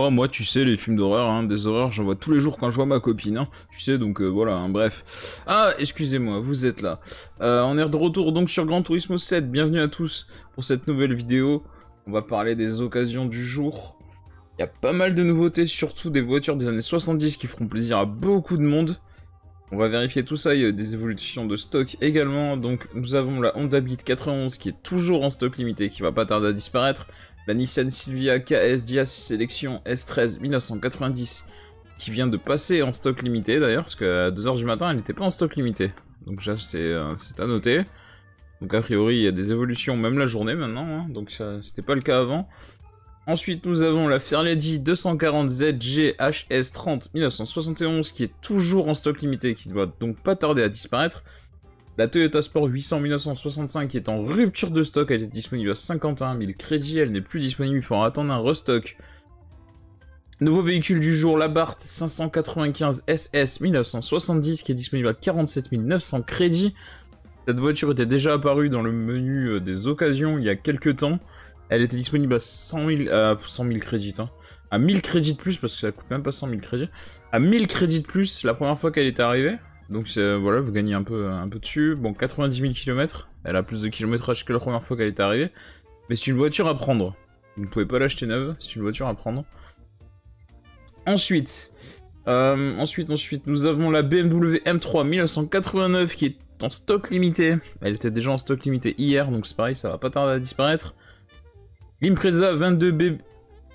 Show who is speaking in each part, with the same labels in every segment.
Speaker 1: Oh, moi, tu sais, les films d'horreur, hein, des horreurs, j'en vois tous les jours quand je vois ma copine, hein, tu sais, donc voilà, hein, bref. Ah, excusez-moi, vous êtes là. On est de retour donc sur Gran Turismo 7, bienvenue à tous pour cette nouvelle vidéo. On va parler des occasions du jour. Il y a pas mal de nouveautés, surtout des voitures des années 70 qui feront plaisir à beaucoup de monde. On va vérifier tout ça, il y a des évolutions de stock également. Donc nous avons la Honda Beat 91 qui est toujours en stock limité, qui va pas tarder à disparaître. La Nissan Silvia KS Dia Sélection S13 1990 qui vient de passer en stock limité d'ailleurs, parce qu'à 2h du matin elle n'était pas en stock limité. Donc ça c'est à noter. Donc a priori il y a des évolutions même la journée maintenant, hein, donc c'était pas le cas avant. Ensuite, nous avons la Fairlady 240 ZG HS 30 1971 qui est toujours en stock limité, qui ne doit donc pas tarder à disparaître. La Toyota Sport 800 1965 qui est en rupture de stock, elle est disponible à 51 000 crédits, elle n'est plus disponible, il faudra attendre un restock. Nouveau véhicule du jour, la Bart 595 SS 1970 qui est disponible à 47 900 crédits. Cette voiture était déjà apparue dans le menu des occasions il y a quelques temps. Elle était disponible à 100 000 crédits, hein. À 1000 crédits de plus, parce que ça coûte même pas 100 000 crédits. À 1000 crédits de plus, la première fois qu'elle est arrivée. Donc voilà, vous gagnez un peu dessus. Bon, 90 000 km. Elle a plus de kilométrage que la première fois qu'elle est arrivée. Mais c'est une voiture à prendre. Vous ne pouvez pas l'acheter neuve, c'est une voiture à prendre. Ensuite, nous avons la BMW M3 1989 qui est en stock limité. Elle était déjà en stock limité hier, donc c'est pareil, ça va pas tarder à disparaître. L'Impreza 22B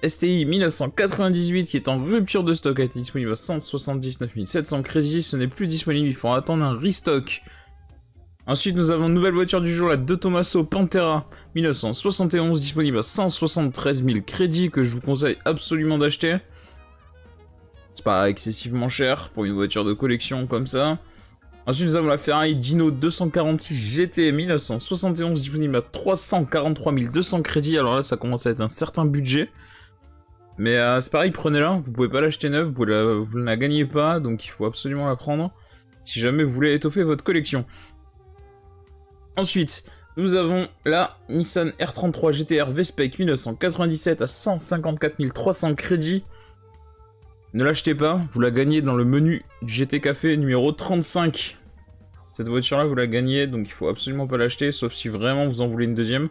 Speaker 1: STI 1998 qui est en rupture de stock a été disponible à 179 700 crédits, ce n'est plus disponible, il faut attendre un restock. Ensuite nous avons une nouvelle voiture du jour, la De Tomaso Pantera 1971 disponible à 173 000 crédits que je vous conseille absolument d'acheter. C'est pas excessivement cher pour une voiture de collection comme ça. Ensuite, nous avons la Ferrari Dino 246 GT 1971 disponible à 343 200 crédits. Alors là, ça commence à être un certain budget. Mais c'est pareil, prenez-la. Vous pouvez pas l'acheter neuve, vous ne la gagnez pas. Donc il faut absolument la prendre si jamais vous voulez étoffer votre collection. Ensuite, nous avons la Nissan R33 GTR V-Spec 1997 à 154 300 crédits. Ne l'achetez pas, vous la gagnez dans le menu du GT Café numéro 35. Cette voiture-là, vous la gagnez, donc il faut absolument pas l'acheter, sauf si vraiment vous en voulez une deuxième.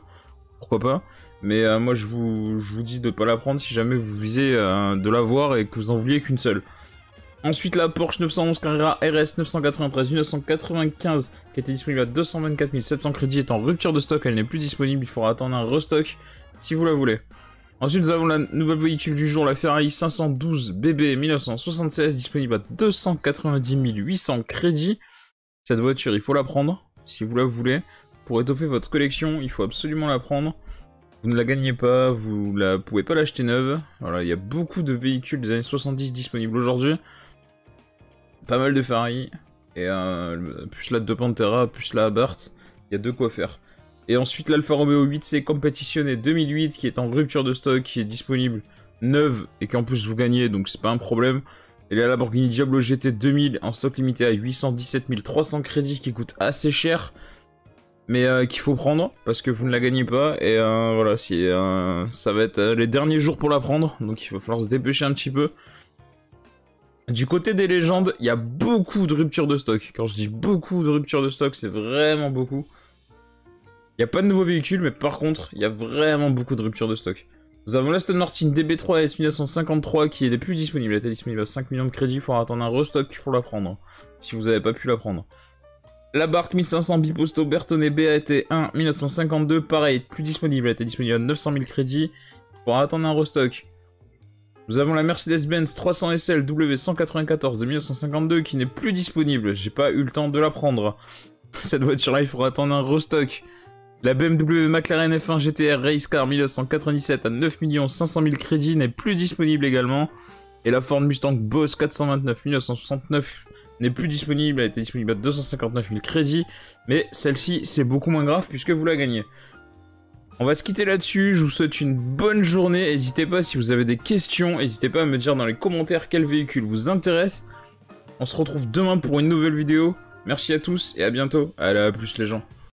Speaker 1: Pourquoi pas. Mais moi, je vous dis de pas la prendre si jamais vous visez de l'avoir et que vous en vouliez qu'une seule. Ensuite, la Porsche 911 Carrera RS 993 1995, qui était disponible à 224 700 crédits, est en rupture de stock, elle n'est plus disponible, il faudra attendre un restock si vous la voulez. Ensuite, nous avons la nouvelle véhicule du jour, la Ferrari 512 BB 1976, disponible à 290 800 crédits. Cette voiture, il faut la prendre, si vous la voulez. Pour étoffer votre collection, il faut absolument la prendre. Vous ne la gagnez pas, vous ne pouvez pas l'acheter neuve. Voilà, il y a beaucoup de véhicules des années 70 disponibles aujourd'hui. Pas mal de Ferrari. Et plus la De Pantera, plus la Abarth, il y a de quoi faire. Et ensuite l'Alfa Romeo 8C Competizione 2008 qui est en rupture de stock, qui est disponible neuve et qui en plus vous gagnez, donc c'est pas un problème. Et la Lamborghini Diablo GT 2000 en stock limité à 817 300 crédits qui coûte assez cher. Mais qu'il faut prendre parce que vous ne la gagnez pas. Et voilà, ça va être les derniers jours pour la prendre, donc il va falloir se dépêcher un petit peu. Du côté des légendes, il y a beaucoup de ruptures de stock. Quand je dis beaucoup de ruptures de stock, c'est vraiment beaucoup. Il n'y a pas de nouveaux véhicules, mais par contre, il y a vraiment beaucoup de ruptures de stock. Nous avons l'Aston Martin DB3S 1953 qui n'est plus disponible. Elle était disponible à 5 millions de crédits, il faudra attendre un restock pour la prendre, si vous n'avez pas pu la prendre. La Barque 1500 Biposto Bertone BAT1 1952, pareil, plus disponible. Elle était disponible à 900 000 crédits, il faudra attendre un restock. Nous avons la Mercedes-Benz 300 SL W194 de 1952 qui n'est plus disponible. J'ai pas eu le temps de la prendre. Cette voiture-là, il faudra attendre un restock. La BMW McLaren F1 GTR Race Car 1997 à 9 500 000 crédits n'est plus disponible également. Et la Ford Mustang Boss 429 1969 n'est plus disponible, elle était disponible à 259 000 crédits. Mais celle-ci, c'est beaucoup moins grave puisque vous la gagnez. On va se quitter là-dessus, je vous souhaite une bonne journée. N'hésitez pas, si vous avez des questions, n'hésitez pas à me dire dans les commentaires quel véhicule vous intéresse. On se retrouve demain pour une nouvelle vidéo. Merci à tous et à bientôt. Allez, à plus les gens.